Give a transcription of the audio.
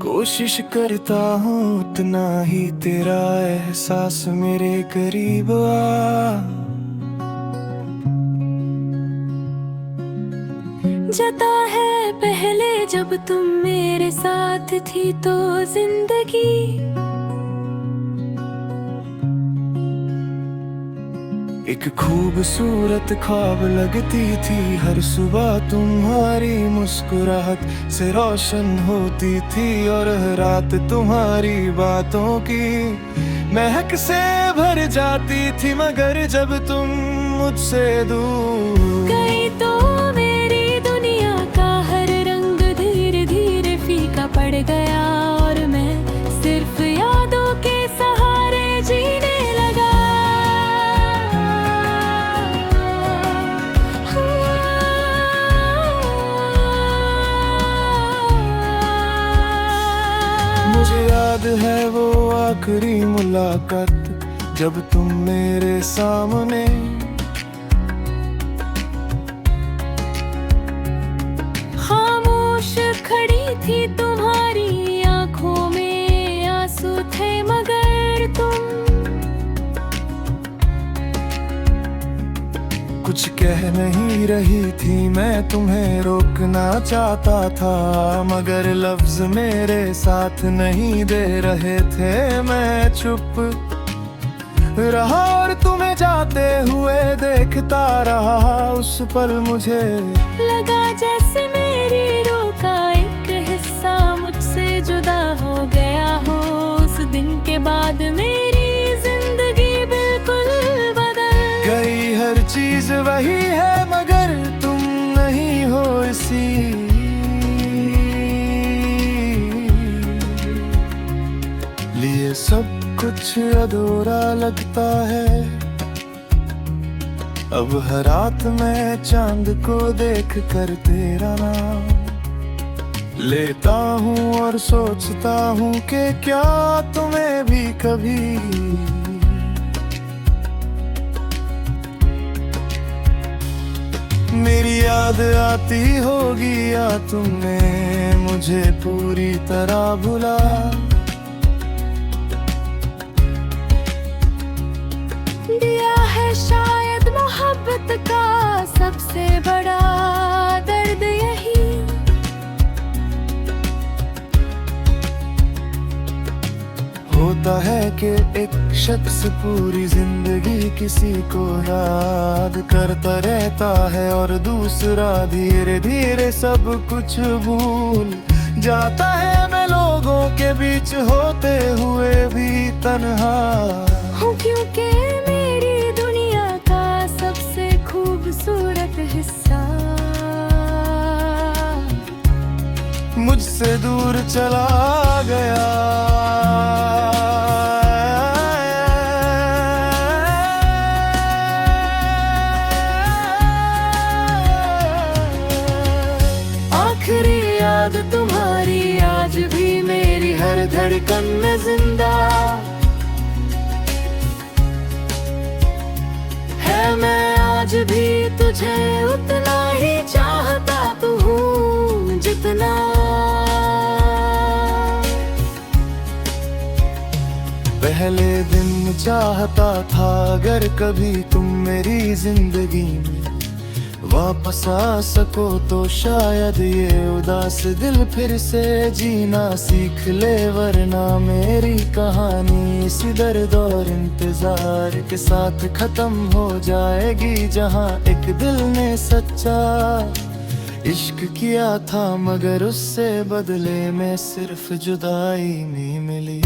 कोशिश करता हूँ उतना ही तेरा एहसास मेरे करीब आ। जता है पहले जब तुम मेरे साथ थी तो जिंदगी एक खूबसूरत ख्वाब लगती थी, हर सुबह तुम्हारी मुस्कुराहट से रोशन होती थी और हर रात तुम्हारी बातों की महक से भर जाती थी। मगर जब तुम मुझसे दूर गई तो मेरी दुनिया का हर रंग धीरे धीरे फीका पड़ गया और मैं सिर्फ यादों के सहारे जीने लगा। मुझे याद है वो आखिरी मुलाकात जब तुम मेरे सामने खामोश खड़ी थी, तुम्हारी आंखों में आंसू थे मगर तुम कुछ कह नहीं रही थी। मैं तुम्हें रोकना चाहता था मगर लफ्ज मेरे साथ नहीं दे रहे थे। मैं चुप रहा और तुम्हें जाते हुए देखता रहा। उस पल मुझे लगा जैसे मेरी रूह का एक हिस्सा मुझसे जुदा हो गया हो। उस दिन के बाद मेरी जिंदगी बिल्कुल बदल गई। हर चीज वही है मगर तुम नहीं हो इसी लिए सब कुछ अधूरा लगता है। अब हर रात मैं चांद को देख कर तेरा नाम लेता हूँ और सोचता हूँ कि क्या तुम्हें भी कभी मेरी याद आती होगी या तुमने मुझे पूरी तरह भुला। दिया है शायद मोहब्बत का सबसे बड़ा दर्द यही। होता है कि एक शख्स पूरी जिंदगी किसी को याद करता रहता है और दूसरा धीरे धीरे सब कुछ भूल जाता है। मैं लोगों के बीच होते हुए भी तन्हा हूँ क्योंकि मेरी दुनिया का सबसे खूबसूरत हिस्सा मुझसे दूर चला गया। आखिरी याद तुम्हारी आज भी मेरी हर धड़कन में जिंदा है। मैं आज भी तुझे उतना ही चाहता तो हूँ जितना पहले दिन चाहता था अगर कभी तुम मेरी जिंदगी में वापस आ सको तो शायद ये उदास दिल फिर से जीना सीख ले। वरना मेरी कहानी इसी दर्द और इंतजार के साथ खत्म हो जाएगी। जहाँ एक दिल ने सच्चा इश्क किया था मगर उससे बदले में सिर्फ जुदाई नहीं मिली।